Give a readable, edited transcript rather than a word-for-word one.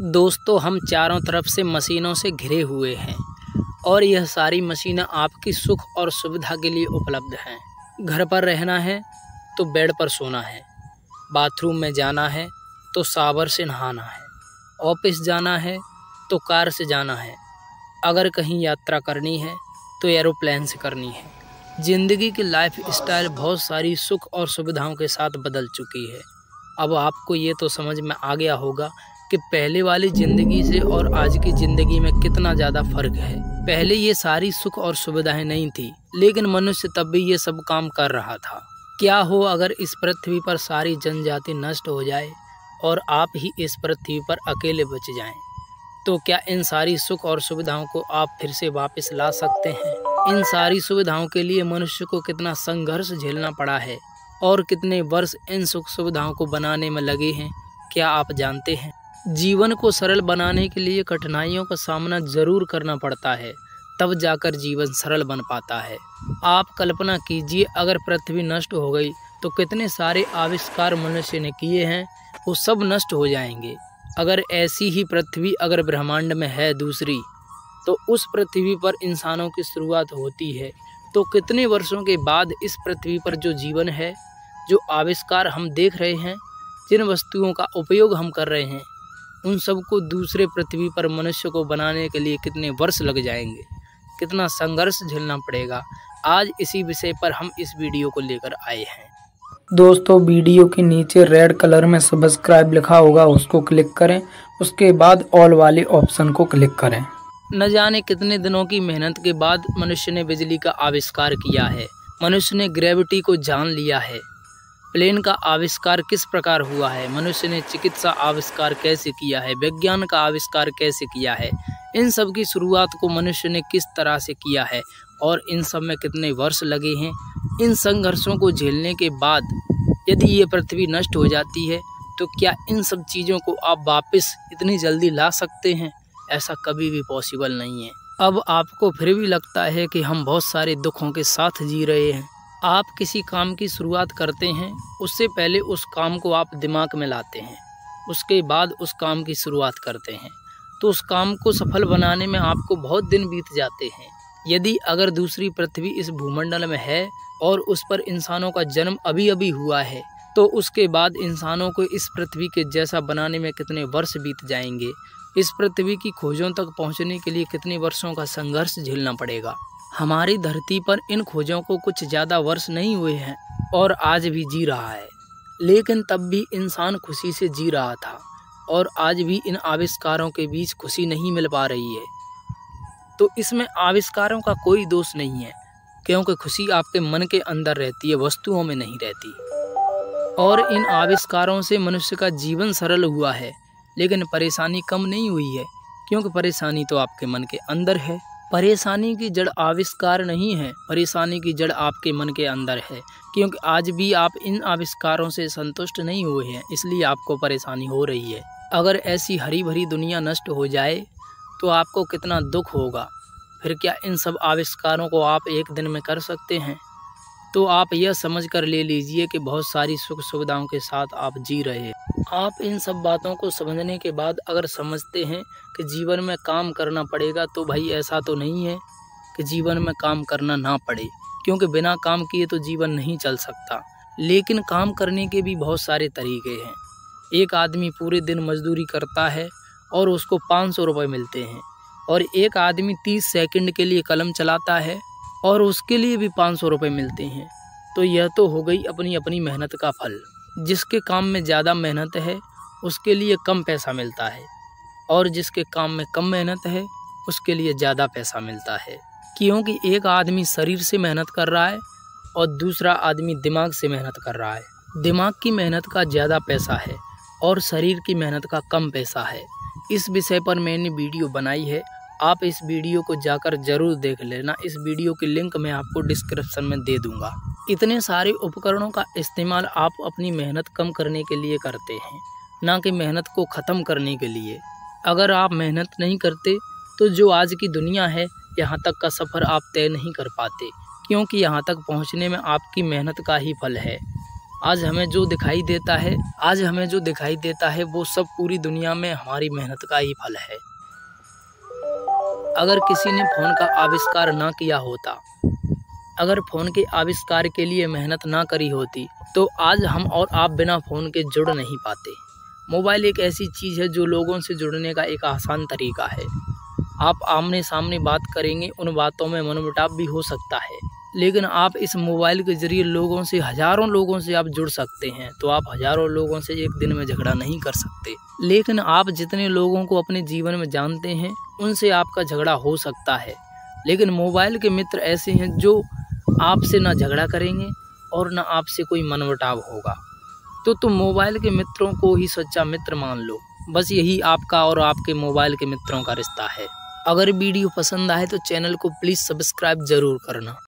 दोस्तों, हम चारों तरफ से मशीनों से घिरे हुए हैं और यह सारी मशीनें आपकी सुख और सुविधा के लिए उपलब्ध हैं। घर पर रहना है तो बेड पर सोना है, बाथरूम में जाना है तो शावर से नहाना है, ऑफिस जाना है तो कार से जाना है, अगर कहीं यात्रा करनी है तो एरोप्लेन से करनी है। ज़िंदगी की लाइफ स्टाइल बहुत सारी सुख और सुविधाओं के साथ बदल चुकी है। अब आपको ये तो समझ में आ गया होगा कि पहले वाली ज़िंदगी से और आज की ज़िंदगी में कितना ज़्यादा फ़र्क है। पहले ये सारी सुख और सुविधाएं नहीं थी, लेकिन मनुष्य तब भी ये सब काम कर रहा था। क्या हो अगर इस पृथ्वी पर सारी जनजाति नष्ट हो जाए और आप ही इस पृथ्वी पर अकेले बच जाएं, तो क्या इन सारी सुख और सुविधाओं को आप फिर से वापस ला सकते हैं? इन सारी सुविधाओं के लिए मनुष्य को कितना संघर्ष झेलना पड़ा है और कितने वर्ष इन सुख सुविधाओं को बनाने में लगे हैं, क्या आप जानते हैं? जीवन को सरल बनाने के लिए कठिनाइयों का सामना जरूर करना पड़ता है, तब जाकर जीवन सरल बन पाता है। आप कल्पना कीजिए, अगर पृथ्वी नष्ट हो गई तो कितने सारे आविष्कार मनुष्य ने किए हैं वो सब नष्ट हो जाएंगे। अगर ऐसी ही पृथ्वी अगर ब्रह्मांड में है दूसरी, तो उस पृथ्वी पर इंसानों की शुरुआत होती है, तो कितने वर्षों के बाद इस पृथ्वी पर जो जीवन है, जो आविष्कार हम देख रहे हैं, जिन वस्तुओं का उपयोग हम कर रहे हैं, उन सब को दूसरे पृथ्वी पर मनुष्य को बनाने के लिए कितने वर्ष लग जाएंगे, कितना संघर्ष झेलना पड़ेगा। आज इसी विषय पर हम इस वीडियो को लेकर आए हैं। दोस्तों, वीडियो के नीचे रेड कलर में सब्सक्राइब लिखा होगा, उसको क्लिक करें। उसके बाद ऑल वाले ऑप्शन को क्लिक करें। न जाने कितने दिनों की मेहनत के बाद मनुष्य ने बिजली का आविष्कार किया है, मनुष्य ने ग्रेविटी को जान लिया है, प्लेन का आविष्कार किस प्रकार हुआ है, मनुष्य ने चिकित्सा आविष्कार कैसे किया है, विज्ञान का आविष्कार कैसे किया है, इन सब की शुरुआत को मनुष्य ने किस तरह से किया है और इन सब में कितने वर्ष लगे हैं। इन संघर्षों को झेलने के बाद यदि ये पृथ्वी नष्ट हो जाती है, तो क्या इन सब चीज़ों को आप वापस इतनी जल्दी ला सकते हैं? ऐसा कभी भी पॉसिबल नहीं है। अब आपको फिर भी लगता है कि हम बहुत सारे दुखों के साथ जी रहे हैं। आप किसी काम की शुरुआत करते हैं, उससे पहले उस काम को आप दिमाग में लाते हैं, उसके बाद उस काम की शुरुआत करते हैं, तो उस काम को सफल बनाने में आपको बहुत दिन बीत जाते हैं। यदि अगर दूसरी पृथ्वी इस भूमंडल में है और उस पर इंसानों का जन्म अभी अभी हुआ है, तो उसके बाद इंसानों को इस पृथ्वी के जैसा बनाने में कितने वर्ष बीत जाएंगे। इस पृथ्वी की खोजों तक पहुंचने के लिए कितने वर्षों का संघर्ष झेलना पड़ेगा। हमारी धरती पर इन खोजों को कुछ ज़्यादा वर्ष नहीं हुए हैं और आज भी जी रहा है, लेकिन तब भी इंसान खुशी से जी रहा था और आज भी इन आविष्कारों के बीच खुशी नहीं मिल पा रही है। तो इसमें आविष्कारों का कोई दोष नहीं है, क्योंकि खुशी आपके मन के अंदर रहती है, वस्तुओं में नहीं रहती। और इन आविष्कारों से मनुष्य का जीवन सरल हुआ है, लेकिन परेशानी कम नहीं हुई है, क्योंकि परेशानी तो आपके मन के अंदर है। परेशानी की जड़ आविष्कार नहीं है, परेशानी की जड़ आपके मन के अंदर है, क्योंकि आज भी आप इन आविष्कारों से संतुष्ट नहीं हुए हैं, इसलिए आपको परेशानी हो रही है। अगर ऐसी हरी भरी दुनिया नष्ट हो जाए तो आपको कितना दुख होगा। फिर क्या इन सब आविष्कारों को आप एक दिन में कर सकते हैं? तो आप यह समझ कर ले लीजिए कि बहुत सारी सुख सुविधाओं के साथ आप जी रहे हैं। आप इन सब बातों को समझने के बाद अगर समझते हैं कि जीवन में काम करना पड़ेगा, तो भाई ऐसा तो नहीं है कि जीवन में काम करना ना पड़े, क्योंकि बिना काम किए तो जीवन नहीं चल सकता। लेकिन काम करने के भी बहुत सारे तरीके हैं। एक आदमी पूरे दिन मजदूरी करता है और उसको 500 रुपये मिलते हैं, और एक आदमी 30 सेकंड के लिए कलम चलाता है और उसके लिए भी 500 रुपये मिलते हैं। तो यह तो हो गई अपनी अपनी मेहनत का फल। जिसके काम में ज़्यादा मेहनत है उसके लिए कम पैसा मिलता है, और जिसके काम में कम मेहनत है उसके लिए ज़्यादा पैसा मिलता है, क्योंकि एक आदमी शरीर से मेहनत कर रहा है और दूसरा आदमी दिमाग से मेहनत कर रहा है। दिमाग की मेहनत का ज़्यादा पैसा है और शरीर की मेहनत का कम पैसा है। इस विषय पर मैंने वीडियो बनाई है, आप इस वीडियो को जाकर ज़रूर देख लेना। इस वीडियो की लिंक मैं आपको डिस्क्रिप्शन में दे दूंगा। इतने सारे उपकरणों का इस्तेमाल आप अपनी मेहनत कम करने के लिए करते हैं, ना कि मेहनत को ख़त्म करने के लिए। अगर आप मेहनत नहीं करते तो जो आज की दुनिया है, यहाँ तक का सफ़र आप तय नहीं कर पाते, क्योंकि यहाँ तक पहुँचने में आपकी मेहनत का ही फल है। आज हमें जो दिखाई देता है वो सब पूरी दुनिया में हमारी मेहनत का ही फल है। अगर किसी ने फ़ोन का आविष्कार ना किया होता, अगर फ़ोन के आविष्कार के लिए मेहनत ना करी होती, तो आज हम और आप बिना फ़ोन के जुड़ नहीं पाते। मोबाइल एक ऐसी चीज़ है जो लोगों से जुड़ने का एक आसान तरीका है। आप आमने सामने बात करेंगे, उन बातों में मनमुटाव भी हो सकता है, लेकिन आप इस मोबाइल के ज़रिए हज़ारों लोगों से आप जुड़ सकते हैं। तो आप हज़ारों लोगों से एक दिन में झगड़ा नहीं कर सकते, लेकिन आप जितने लोगों को अपने जीवन में जानते हैं उनसे आपका झगड़ा हो सकता है। लेकिन मोबाइल के मित्र ऐसे हैं जो आपसे ना झगड़ा करेंगे और ना आपसे कोई मनमुटाव होगा। तो तुम मोबाइल के मित्रों को ही सच्चा मित्र मान लो। बस यही आपका और आपके मोबाइल के मित्रों का रिश्ता है। अगर वीडियो पसंद आए तो चैनल को प्लीज़ सब्सक्राइब ज़रूर करना।